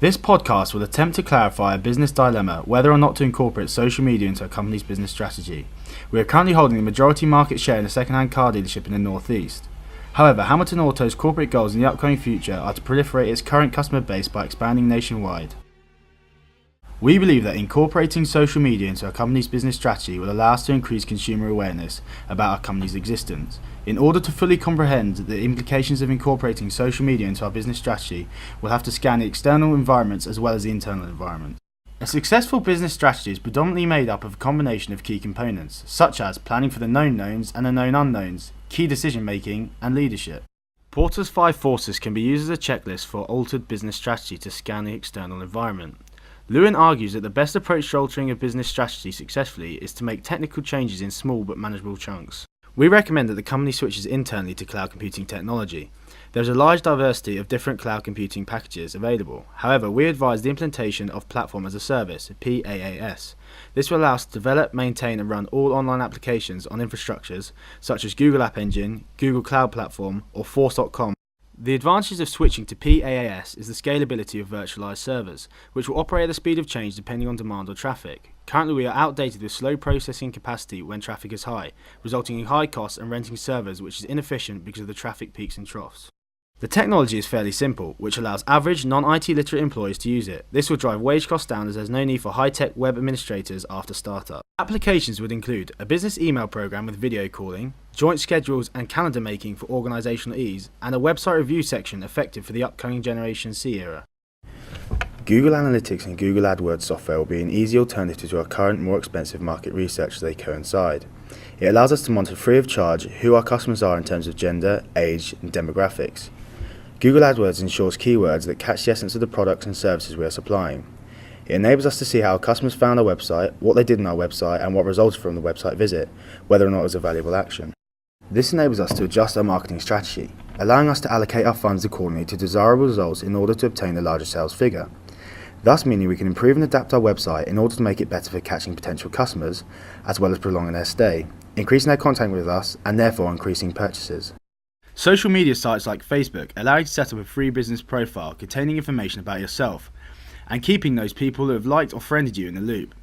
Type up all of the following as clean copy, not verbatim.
This podcast will attempt to clarify a business dilemma whether or not to incorporate social media into a company's business strategy. We are currently holding the majority market share in a second-hand car dealership in the Northeast. However, Hamilton Auto's corporate goals in the upcoming future are to proliferate its current customer base by expanding nationwide. We believe that incorporating social media into a company's business strategy will allow us to increase consumer awareness about our company's existence. In order to fully comprehend the implications of incorporating social media into our business strategy, we'll have to scan the external environments as well as the internal environment. A successful business strategy is predominantly made up of a combination of key components, such as planning for the known knowns and the known unknowns, key decision making, and leadership. Porter's 5 forces can be used as a checklist for altered business strategy to scan the external environment. Lewin argues that the best approach to altering a business strategy successfully is to make technical changes in small but manageable chunks. We recommend that the company switches internally to cloud computing technology. There is a large diversity of different cloud computing packages available. However, we advise the implementation of Platform as a Service, PaaS. This will allow us to develop, maintain and run all online applications on infrastructures such as Google App Engine, Google Cloud Platform or Force.com. The advantages of switching to PaaS is the scalability of virtualized servers, which will operate at the speed of change depending on demand or traffic. Currently we are outdated with slow processing capacity when traffic is high, resulting in high costs and renting servers which is inefficient because of the traffic peaks and troughs. The technology is fairly simple, which allows average non-IT literate employees to use it. This will drive wage costs down as there's no need for high-tech web administrators after startup. Applications would include a business email program with video calling, joint schedules and calendar making for organizational ease, and a website review section effective for the upcoming Generation C era. Google Analytics and Google AdWords software will be an easy alternative to our current more expensive market research as they coincide. It allows us to monitor free of charge who our customers are in terms of gender, age and demographics. Google AdWords ensures keywords that catch the essence of the products and services we are supplying. It enables us to see how our customers found our website, what they did on our website and what resulted from the website visit, whether or not it was a valuable action. This enables us to adjust our marketing strategy, allowing us to allocate our funds accordingly to desirable results in order to obtain a larger sales figure. Thus meaning we can improve and adapt our website in order to make it better for catching potential customers, as well as prolonging their stay, increasing their contact with us and therefore increasing purchases. Social media sites like Facebook allow you to set up a free business profile containing information about yourself and keeping those people who have liked or friended you in the loop.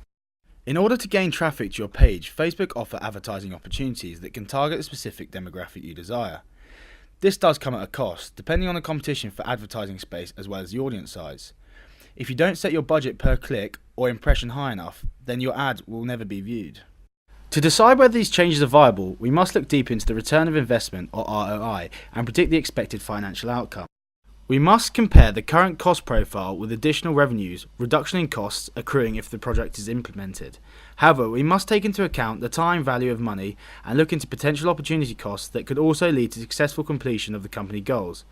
In order to gain traffic to your page, Facebook offer advertising opportunities that can target the specific demographic you desire. This does come at a cost, depending on the competition for advertising space as well as the audience size. If you don't set your budget per click or impression high enough, then your ad will never be viewed. To decide whether these changes are viable, we must look deep into the return of investment or ROI and predict the expected financial outcome. We must compare the current cost profile with additional revenues, reduction in costs accruing if the project is implemented. However, we must take into account the time value of money and look into potential opportunity costs that could also lead to successful completion of the company goals.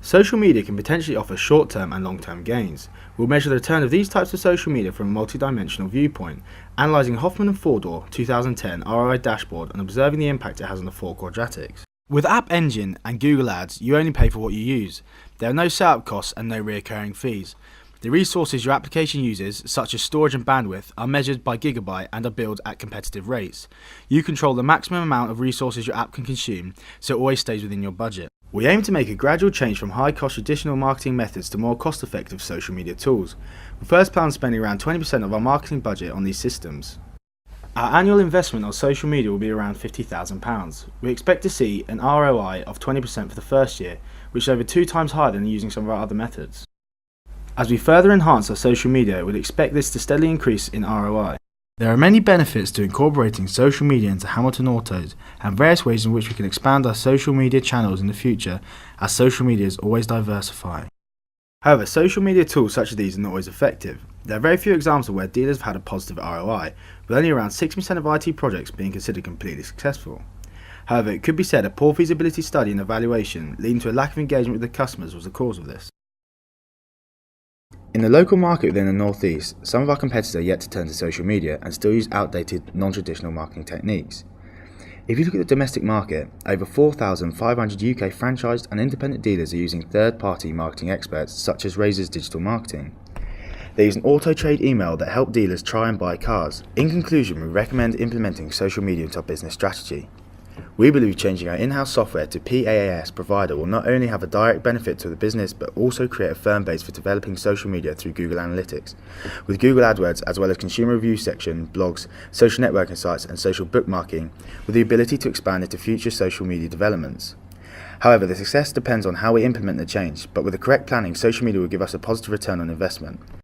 Social media can potentially offer short-term and long-term gains. We'll measure the return of these types of social media from a multidimensional viewpoint, analysing Hoffman and Fordor 2010 ROI dashboard and observing the impact it has on the 4 quadratics. With App Engine and Google Ads, you only pay for what you use. There are no setup costs and no recurring fees. The resources your application uses, such as storage and bandwidth, are measured by gigabyte and are billed at competitive rates. You control the maximum amount of resources your app can consume, so it always stays within your budget. We aim to make a gradual change from high-cost traditional marketing methods to more cost-effective social media tools. We first plan on spending around 20% of our marketing budget on these systems. Our annual investment on social media will be around £50,000. We expect to see an ROI of 20% for the first year, which is over 2 times higher than using some of our other methods. As we further enhance our social media, we'd expect this to steadily increase in ROI. There are many benefits to incorporating social media into Hamilton Autos and various ways in which we can expand our social media channels in the future, as social media is always diversifying. However, social media tools such as these are not always effective. There are very few examples where dealers have had a positive ROI, with only around 60% of IT projects being considered completely successful. However, it could be said a poor feasibility study and evaluation leading to a lack of engagement with the customers was the cause of this. In the local market within the Northeast, some of our competitors are yet to turn to social media and still use outdated, non-traditional marketing techniques. If you look at the domestic market, over 4,500 UK franchised and independent dealers are using third-party marketing experts such as Razor's Digital Marketing. They use an auto-trade email that help dealers try and buy cars. In conclusion, we recommend implementing social media into our business strategy. We believe changing our in-house software to PaaS provider will not only have a direct benefit to the business, but also create a firm base for developing social media through Google Analytics. With Google AdWords, as well as consumer review section, blogs, social networking sites, and social bookmarking, with the ability to expand into future social media developments. However, the success depends on how we implement the change, but with the correct planning, social media will give us a positive return on investment.